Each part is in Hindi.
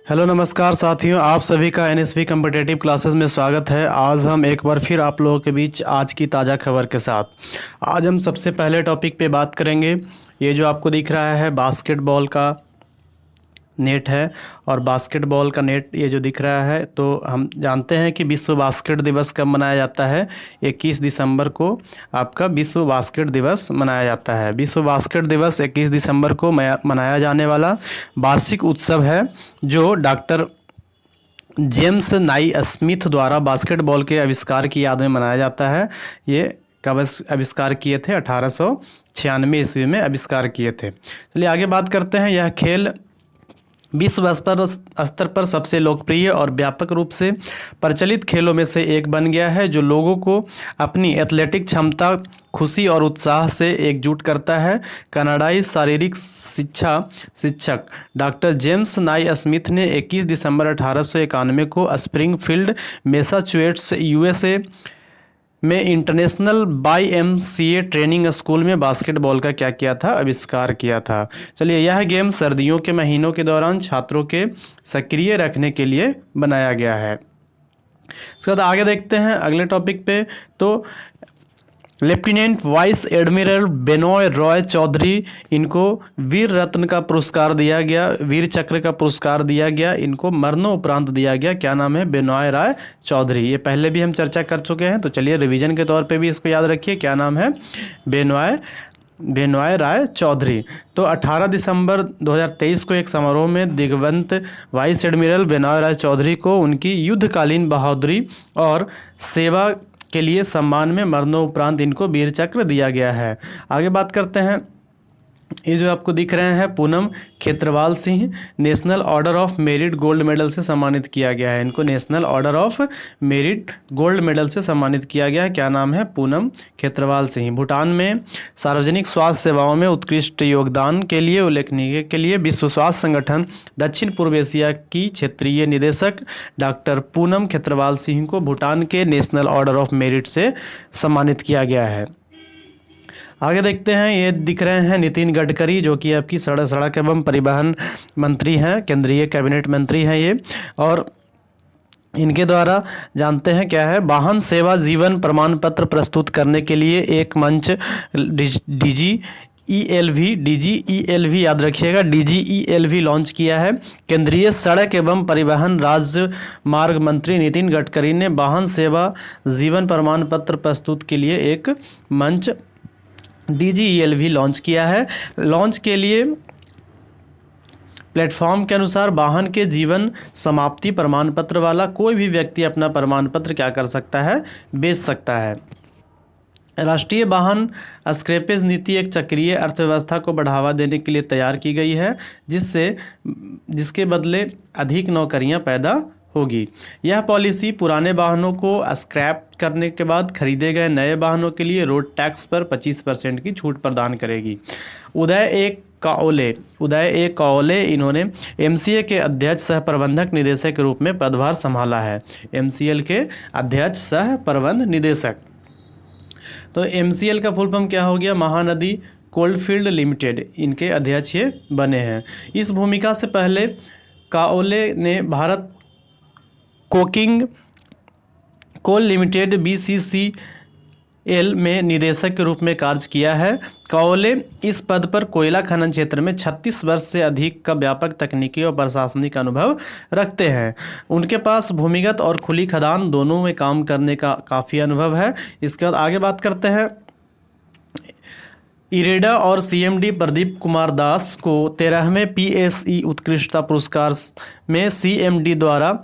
हेलो नमस्कार साथियों, आप सभी का एनएसवी कॉम्पिटिटिव क्लासेस में स्वागत है। आज हम एक बार फिर आप लोगों के बीच आज की ताज़ा खबर के साथ आज हम सबसे पहले टॉपिक पे बात करेंगे। ये जो आपको दिख रहा है बास्केटबॉल का नेट है, और बास्केटबॉल का नेट ये जो दिख रहा है, तो हम जानते हैं कि विश्व बास्केट दिवस कब मनाया जाता है। 21 दिसंबर को आपका विश्व बास्केट दिवस मनाया जाता है। विश्व बास्केट दिवस 21 दिसंबर को मनाया जाने वाला वार्षिक उत्सव है, जो डॉक्टर जेम्स नाई स्मिथ द्वारा बास्केटबॉल के आविष्कार की याद में मनाया जाता है। ये कब आविष्कार किए थे? 1896 ईस्वी में आविष्कार किए थे। चलिए आगे बात करते हैं। यह खेल विश्व स्तर पर सबसे लोकप्रिय और व्यापक रूप से प्रचलित खेलों में से एक बन गया है, जो लोगों को अपनी एथलेटिक क्षमता, खुशी और उत्साह से एकजुट करता है। कनाडाई शारीरिक शिक्षा शिक्षक डॉक्टर जेम्स नाई स्मिथ ने 21 दिसंबर 1891 को स्प्रिंगफील्ड, मैसाचुसेट्स, यूएसए में इंटरनेशनल YMCA ट्रेनिंग स्कूल में बास्केटबॉल का क्या किया था? आविष्कार किया था। चलिए, यह गेम सर्दियों के महीनों के दौरान छात्रों के सक्रिय रखने के लिए बनाया गया है। इसके बाद आगे देखते हैं अगले टॉपिक पे। तो lieutenant vice admiral Benoy Roy Chaudhuri, इनको वीर रत्न का पुरस्कार दिया गया, वीर चक्र का पुरस्कार दिया गया, इनको मरणोपरांत दिया गया। क्या नाम है? बेनॉय राय चौधरी। ये पहले भी हम चर्चा कर चुके हैं, तो चलिए रिवीजन के तौर पे भी इसको याद रखिए। क्या नाम है? बेनॉय राय चौधरी। तो 18 दिसंबर 2023 को एक समारोह में दिग्वंत वाइस एडमिरल बेनॉय राय चौधरी को उनकी युद्धकालीन बहादुरी और सेवा के लिए सम्मान में मरणोपरांत इनको वीर चक्र दिया गया है। आगे बात करते हैं। ये जो आपको दिख रहे हैं Poonam Khetrawal Singh, national order of merit gold medal से सम्मानित किया गया है। इनको national order of merit gold medal से सम्मानित किया गया है। क्या नाम है? पूनम खेत्रवाल सिंह। भूटान में सार्वजनिक स्वास्थ्य सेवाओं में उत्कृष्ट योगदान के लिए उल्लेखनीय के लिए विश्व स्वास्थ्य संगठन दक्षिण पूर्व एशिया की क्षेत्रीय निदेशक डॉक्टर पूनम खेत्रवाल सिंह को भूटान के नेशनल ऑर्डर ऑफ मेरिट से सम्मानित किया गया है। आगे देखते हैं। ये दिख रहे हैं नितिन गडकरी, जो कि आपकी सड़क एवं परिवहन मंत्री हैं, केंद्रीय कैबिनेट मंत्री हैं ये। और इनके द्वारा जानते हैं क्या है, वाहन सेवा जीवन प्रमाण पत्र प्रस्तुत करने के लिए एक मंच DGELV याद रखिएगा, DGELV लॉन्च किया है। केंद्रीय सड़क एवं परिवहन राज्य मार्ग मंत्री नितिन गडकरी ने वाहन सेवा जीवन प्रमाण पत्र प्रस्तुत के लिए एक मंच DGELV लॉन्च किया है। लॉन्च के लिए प्लेटफॉर्म के अनुसार वाहन के जीवन समाप्ति प्रमाण पत्र वाला कोई भी व्यक्ति अपना प्रमाण पत्र क्या कर सकता है? बेच सकता है। राष्ट्रीय वाहन स्क्रैपेज नीति एक चक्रीय अर्थव्यवस्था को बढ़ावा देने के लिए तैयार की गई है, जिसके बदले अधिक नौकरियां पैदा होगी। यह पॉलिसी पुराने वाहनों को स्क्रैप करने के बाद खरीदे गए नए वाहनों के लिए रोड टैक्स पर 25% की छूट प्रदान करेगी। उदय ए कौले इन्होंने MCA के अध्यक्ष सह प्रबंधक निदेशक के रूप में पदभार संभाला है। MCL के अध्यक्ष सह प्रबंध निदेशक। तो MCL का फुल फॉर्म क्या हो गया? महानदी कोलफील्ड लिमिटेड, इनके अध्यक्ष ये बने हैं। इस भूमिका से पहले काओले ने Bharat coking coal limited BCCL में निदेशक के रूप में कार्य किया है। काओले इस पद पर कोयला खनन क्षेत्र में 36 वर्ष से अधिक का व्यापक तकनीकी और प्रशासनिक अनुभव रखते हैं। उनके पास भूमिगत और खुली खदान दोनों में काम करने का काफ़ी अनुभव है। इसके बाद आगे बात करते हैं। इरेडा और CMD प्रदीप कुमार दास को 13वें PSE उत्कृष्टता पुरस्कार में CMD द्वारा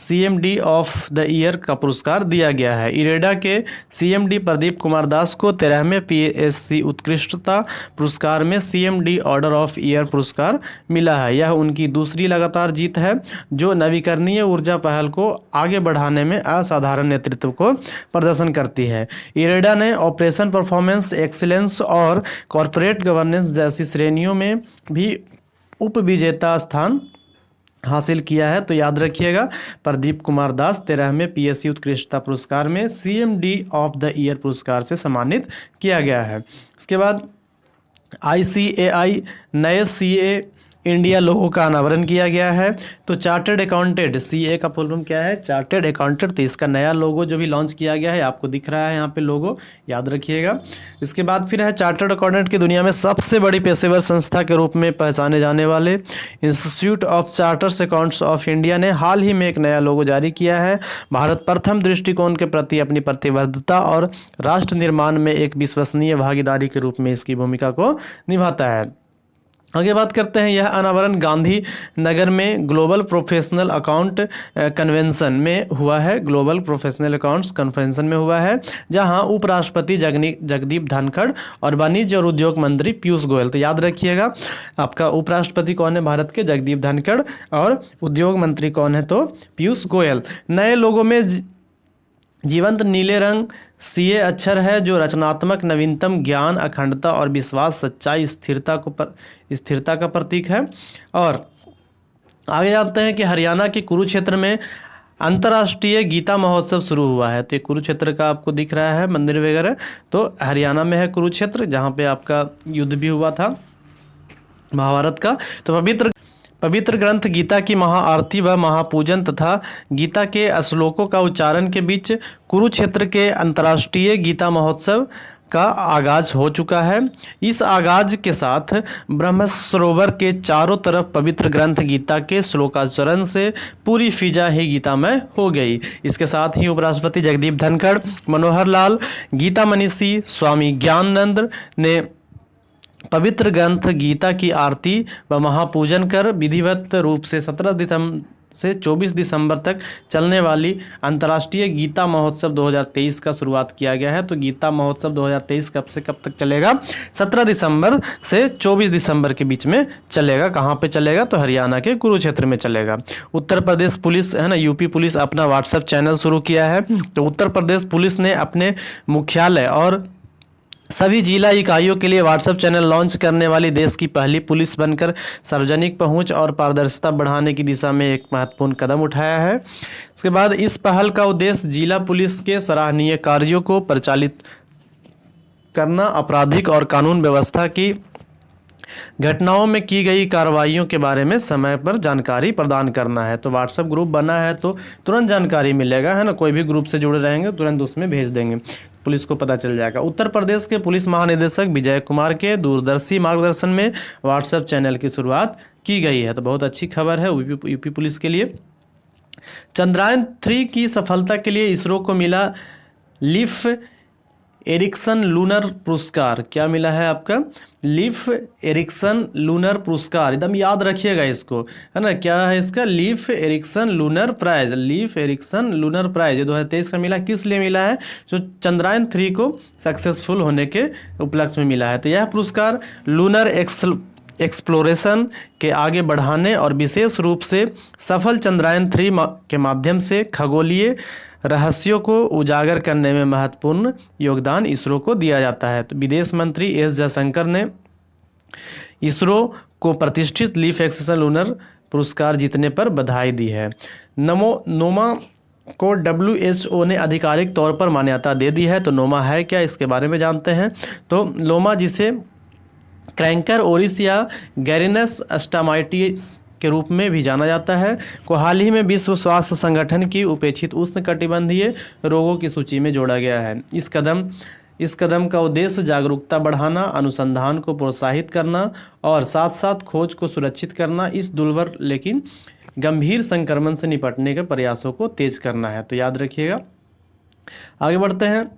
CMD ऑफ द ईयर का पुरस्कार दिया गया है। इरेडा के CMD प्रदीप कुमार दास को 13वें PSC उत्कृष्टता पुरस्कार में CMD ऑर्डर ऑफ ईयर पुरस्कार मिला है। यह उनकी दूसरी लगातार जीत है, जो नवीकरणीय ऊर्जा पहल को आगे बढ़ाने में असाधारण नेतृत्व को प्रदर्शन करती है। इरेडा ने ऑपरेशन परफॉर्मेंस एक्सीलेंस और कॉरपोरेट गवर्नेंस जैसी श्रेणियों में भी उपविजेता स्थान हासिल किया है। तो याद रखिएगा, प्रदीप कुमार दास 13वें PSC उत्कृष्टता पुरस्कार में CMD ऑफ द ईयर पुरस्कार से सम्मानित किया गया है। इसके बाद ICAI नए CA इंडिया लोगो का अनावरण किया गया है। तो चार्टर्ड अकाउंटेंट, सीए का फुल फॉर्म क्या है? Chartered accountant. तो इसका नया लोगो जो भी लॉन्च किया गया है, आपको दिख रहा है यहाँ पे लोगो, याद रखिएगा। इसके बाद फिर है चार्टर्ड अकाउंटेंट की दुनिया में सबसे बड़ी पेशेवर संस्था के रूप में पहचाने जाने वाले institute of charters accounts of India ने हाल ही में एक नया लोगो जारी किया है। भारत प्रथम दृष्टिकोण के प्रति अपनी प्रतिबद्धता और राष्ट्र निर्माण में एक विश्वसनीय भागीदारी के रूप में इसकी भूमिका को निभाता है। आगे बात करते हैं, यह अनावरण गांधी नगर में ग्लोबल प्रोफेशनल अकाउंट कन्वेंशन में हुआ है। ग्लोबल प्रोफेशनल अकाउंट्स कन्वेंशन में हुआ है, जहां उपराष्ट्रपति जगदीप धनखड़ और वाणिज्य और उद्योग मंत्री पीयूष गोयल, तो याद रखिएगा आपका उपराष्ट्रपति कौन है भारत के? जगदीप धनखड़। और उद्योग मंत्री कौन है? तो पीयूष गोयल। नए लोगों में जीवंत नीले रंग सीए अक्षर है, जो रचनात्मक नवीनतम ज्ञान, अखंडता और विश्वास, सच्चाई, स्थिरता का प्रतीक है। और आगे जानते हैं कि हरियाणा के कुरुक्षेत्र में अंतर्राष्ट्रीय गीता महोत्सव शुरू हुआ है। तो ये कुरुक्षेत्र का आपको दिख रहा है मंदिर वगैरह, तो हरियाणा में है कुरुक्षेत्र, जहाँ पे आपका युद्ध भी हुआ था महाभारत का। तो पवित्र ग्रंथ गीता की महाआरती व महापूजन तथा गीता के श्लोकों का उच्चारण के बीच कुरुक्षेत्र के अंतर्राष्ट्रीय गीता महोत्सव का आगाज हो चुका है। इस आगाज के साथ ब्रह्म सरोवर के चारों तरफ पवित्र ग्रंथ गीता के श्लोकाचरण से पूरी फिजा ही गीतामय हो गई। इसके साथ ही उपराष्ट्रपति जगदीप धनखड़, मनोहर लाल, गीता मनीषी, स्वामी ज्ञानानंद ने पवित्र ग्रंथ गीता की आरती व महापूजन कर विधिवत रूप से 17 दिसंबर से 24 दिसंबर तक चलने वाली अंतर्राष्ट्रीय गीता महोत्सव 2023 का शुरुआत किया गया है। तो गीता महोत्सव 2023 कब से कब तक चलेगा? 17 दिसंबर से 24 दिसंबर के बीच में चलेगा। कहाँ पे चलेगा? तो हरियाणा के कुरुक्षेत्र में चलेगा। उत्तर प्रदेश पुलिस है ना, यूपी पुलिस अपना व्हाट्सएप चैनल शुरू किया है। तो उत्तर प्रदेश पुलिस ने अपने मुख्यालय और सभी जिला इकाइयों के लिए व्हाट्सएप चैनल लॉन्च करने वाली देश की पहली पुलिस बनकर सार्वजनिक पहुंच और पारदर्शिता बढ़ाने की दिशा में एक महत्वपूर्ण कदम उठाया है। इसके बाद इस पहल का उद्देश्य जिला पुलिस के सराहनीय कार्यों को परिचालित करना, आपराधिक और कानून व्यवस्था की घटनाओं में की गई कार्रवाइयों के बारे में समय पर जानकारी प्रदान करना है। तो व्हाट्सएप ग्रुप बना है तो तुरंत जानकारी मिलेगा, है ना। कोई भी ग्रुप से जुड़े रहेंगे तुरंत उसमें भेज देंगे, पुलिस को पता चल जाएगा। उत्तर प्रदेश के पुलिस महानिदेशक विजय कुमार के दूरदर्शी मार्गदर्शन में व्हाट्सएप चैनल की शुरुआत की गई है। तो बहुत अच्छी खबर है यूपी पुलिस के लिए। चंद्रयान 3 की सफलता के लिए इसरो को मिला लीफ एरिक्सन लूनर पुरस्कार। क्या मिला है आपका? लीफ एरिक्सन लूनर पुरस्कार। एकदम याद रखिएगा इसको, है ना। क्या है इसका? Leif Erikson lunar prize. Leif Erikson lunar prize ये 2023 का मिला। किस लिए मिला है? जो चंद्रयान 3 को सक्सेसफुल होने के उपलक्ष्य में मिला है। तो यह पुरस्कार लूनर एक्सप्लोरेशन के आगे बढ़ाने और विशेष रूप से सफल चंद्रयान 3 के माध्यम से खगोलीय रहस्यों को उजागर करने में महत्वपूर्ण योगदान इसरो को दिया जाता है। तो विदेश मंत्री एस जयशंकर ने इसरो को प्रतिष्ठित लीफ एक्सप्लोरेशन लूनर पुरस्कार जीतने पर बधाई दी है। नोमा को WHO ने आधिकारिक तौर पर मान्यता दे दी है। तो नोमा है क्या, इसके बारे में जानते हैं। तो लोमा, जिसे क्रैंकर ओरिस या गैरिनस अस्टामाइटिस के रूप में भी जाना जाता है, को हाल ही में विश्व स्वास्थ्य संगठन की उपेक्षित उष्णकटिबंधीय रोगों की सूची में जोड़ा गया है। इस कदम का उद्देश्य जागरूकता बढ़ाना, अनुसंधान को प्रोत्साहित करना और साथ साथ खोज को सुरक्षित करना, इस दुर्लभ लेकिन गंभीर संक्रमण से निपटने के प्रयासों को तेज करना है। तो याद रखिएगा। आगे बढ़ते हैं।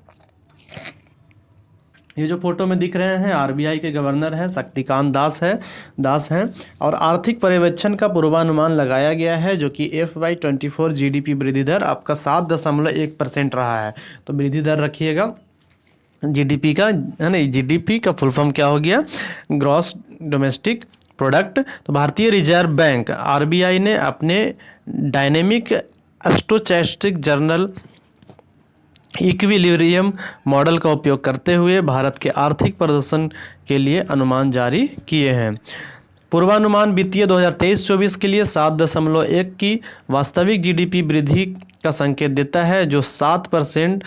ये जो फोटो में दिख रहे हैं RBI के गवर्नर हैं, शक्तिकांत दास हैं और आर्थिक पर्यवेक्षण का पूर्वानुमान लगाया गया है, जो कि FY24 GDP वृद्धि दर आपका 7.1% रहा है। तो वृद्धि दर रखिएगा GDP का, है ना। GDP का फुल फॉर्म क्या हो गया? Gross domestic product. तो भारतीय रिजर्व बैंक RBI ने अपने dynamic stochastic journal equilibrium model का उपयोग करते हुए भारत के आर्थिक प्रदर्शन के लिए अनुमान जारी किए हैं। पूर्वानुमान वित्तीय 2023-24 के लिए 7.1 की वास्तविक GDP वृद्धि का संकेत देता है, जो 7%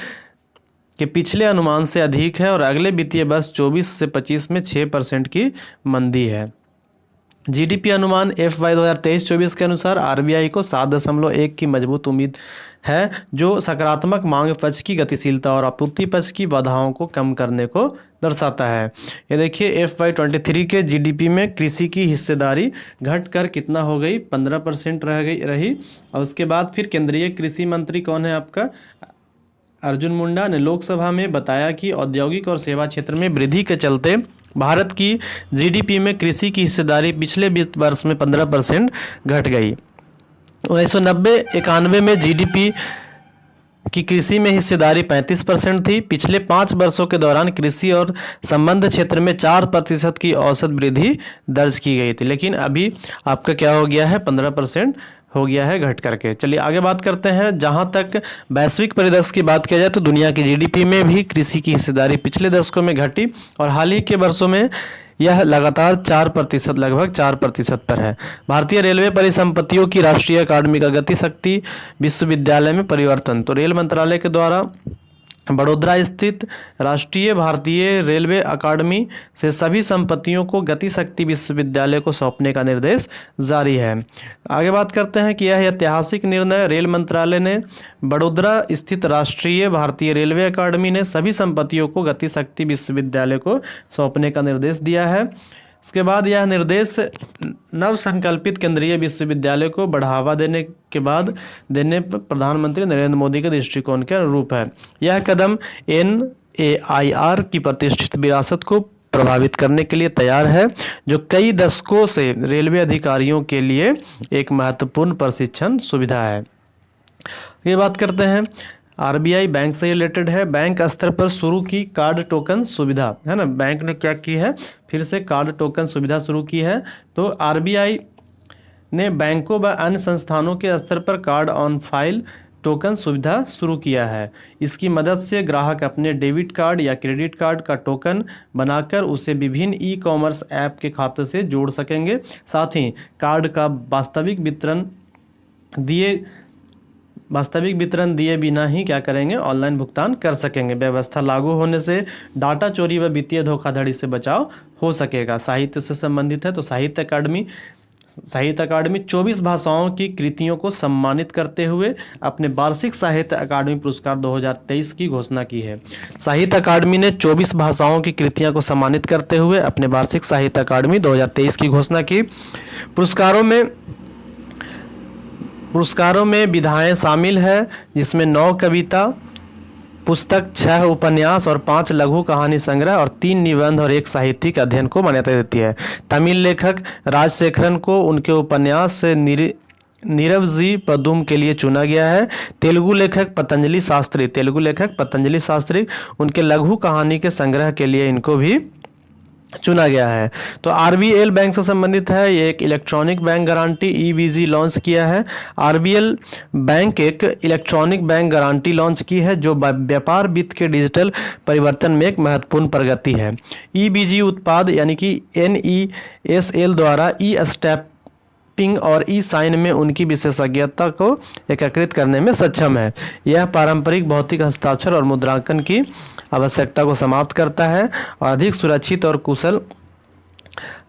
के पिछले अनुमान से अधिक है और अगले वित्तीय वर्ष 24 से 25 में 6% की मंदी है। जीडीपी अनुमान FY 2023-24 के अनुसार आरबीआई को 7.1 की मजबूत उम्मीद है, जो सकारात्मक मांग पक्ष की गतिशीलता और आपूर्ति पक्ष की बाधाओं को कम करने को दर्शाता है। ये देखिए FY 23 के जीडीपी में कृषि की हिस्सेदारी घटकर कितना हो गई, 15% रही। और उसके बाद फिर केंद्रीय कृषि मंत्री कौन है आपका, अर्जुन मुंडा ने लोकसभा में बताया कि औद्योगिक और सेवा क्षेत्र में वृद्धि के चलते भारत की जीडीपी में कृषि की हिस्सेदारी पिछले वित्त वर्ष में 15% घट गई। 1990-91 में जीडीपी की कृषि में हिस्सेदारी 35% थी। पिछले 5 वर्षों के दौरान कृषि और संबद्ध क्षेत्र में 4% की औसत वृद्धि दर्ज की गई थी, लेकिन अभी आपका क्या हो गया है, 15% हो गया है घट करके। चलिए आगे बात करते हैं। जहां तक वैश्विक परिदृश्य की बात किया जाए तो दुनिया की जीडीपी में भी कृषि की हिस्सेदारी पिछले दशकों में घटी और हाल ही के वर्षों में यह लगातार 4%, लगभग 4% पर है। भारतीय रेलवे परिसंपत्तियों की राष्ट्रीय अकादमी का गति शक्ति विश्वविद्यालय में परिवर्तन, तो रेल मंत्रालय के द्वारा बड़ोदरा स्थित राष्ट्रीय भारतीय रेलवे अकादमी से सभी संपत्तियों को गति शक्ति विश्वविद्यालय को सौंपने का निर्देश जारी है। आगे बात करते हैं कि यह ऐतिहासिक निर्णय रेल मंत्रालय ने बड़ोदरा स्थित राष्ट्रीय भारतीय रेलवे अकादमी ने सभी संपत्तियों को गति शक्ति विश्वविद्यालय को सौंपने का निर्देश दिया है। इसके बाद यह निर्देश नव संकल्पित केंद्रीय विश्वविद्यालय को बढ़ावा देने पर प्रधानमंत्री नरेंद्र मोदी के दृष्टिकोण के अनुरूप है। यह कदम NAIR की प्रतिष्ठित विरासत को प्रभावित करने के लिए तैयार है, जो कई दशकों से रेलवे अधिकारियों के लिए एक महत्वपूर्ण प्रशिक्षण सुविधा है। ये बात करते हैं आरबीआई बैंक से रिलेटेड है। बैंक स्तर पर शुरू की कार्ड टोकन सुविधा, है ना, बैंक ने क्या की है, फिर से कार्ड टोकन सुविधा शुरू की है। तो आरबीआई ने बैंकों व अन्य संस्थानों के स्तर पर कार्ड ऑन फाइल टोकन सुविधा शुरू किया है। इसकी मदद से ग्राहक अपने डेबिट कार्ड या क्रेडिट कार्ड का टोकन बनाकर उसे विभिन्न ई-कॉमर्स ऐप के खातों से जोड़ सकेंगे। साथ ही कार्ड का वास्तविक वितरण दिए बिना ही क्या करेंगे, ऑनलाइन भुगतान कर सकेंगे। व्यवस्था लागू होने से डाटा चोरी व वित्तीय धोखाधड़ी से बचाव हो सकेगा। साहित्य से संबंधित है तो साहित्य अकादमी 24 भाषाओं की कृतियों को सम्मानित करते हुए अपने वार्षिक साहित्य अकादमी पुरस्कार 2023 की घोषणा की है। साहित्य अकादमी ने 24 भाषाओं की कृतियों को सम्मानित करते हुए अपने वार्षिक साहित्य अकादमी 2023 की घोषणा की। पुरस्कारों में विधाएं शामिल है, जिसमें 9 कविता पुस्तक, 6 उपन्यास और 5 लघु कहानी संग्रह और 3 निबंध और 1 साहित्यिक अध्ययन को मान्यता देती है। तमिल लेखक राजशेखरन को उनके उपन्यास से नीरवजी पदुम के लिए चुना गया है। तेलुगु लेखक पतंजलि शास्त्री उनके लघु कहानी के संग्रह के लिए इनको भी चुना गया है। तो आरबीएल बैंक से संबंधित है। ये एक electronic bank guarantee EBG launch किया है। आरबीएल बैंक एक इलेक्ट्रॉनिक बैंक गारंटी लॉन्च की है, जो व्यापार वित्त के डिजिटल परिवर्तन में एक महत्वपूर्ण प्रगति है। EBG उत्पाद यानी कि NESL द्वारा स्टैम्पिंग और साइन में उनकी विशेषज्ञता को एकीकृत करने में सक्षम है। यह पारंपरिक भौतिक हस्ताक्षर और मुद्रांकन की आवश्यकता को समाप्त करता है और अधिक सुरक्षित और कुशल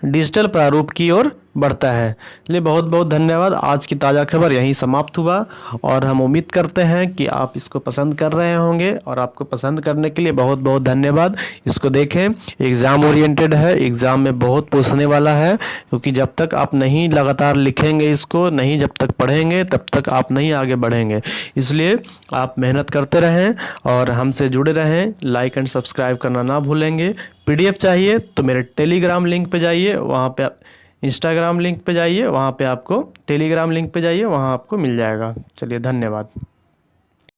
डिजिटल प्रारूप की ओर बढ़ता है। चलिए बहुत बहुत धन्यवाद। आज की ताज़ा खबर यहीं समाप्त हुआ और हम उम्मीद करते हैं कि आप इसको पसंद कर रहे होंगे और आपको पसंद करने के लिए बहुत बहुत धन्यवाद। इसको देखें, एग्ज़ाम ओरिएंटेड है, एग्ज़ाम में बहुत पूछने वाला है, क्योंकि जब तक आप नहीं लगातार लिखेंगे इसको, नहीं जब तक पढ़ेंगे तब तक आप नहीं आगे बढ़ेंगे। इसलिए आप मेहनत करते रहें और हमसे जुड़े रहें। लाइक एंड सब्सक्राइब करना ना भूलेंगे। PDF चाहिए तो मेरे टेलीग्राम लिंक पे जाइए, वहाँ पे इंस्टाग्राम लिंक पे जाइए, वहाँ पे आपको टेलीग्राम लिंक पे जाइए, वहाँ आपको मिल जाएगा। चलिए धन्यवाद।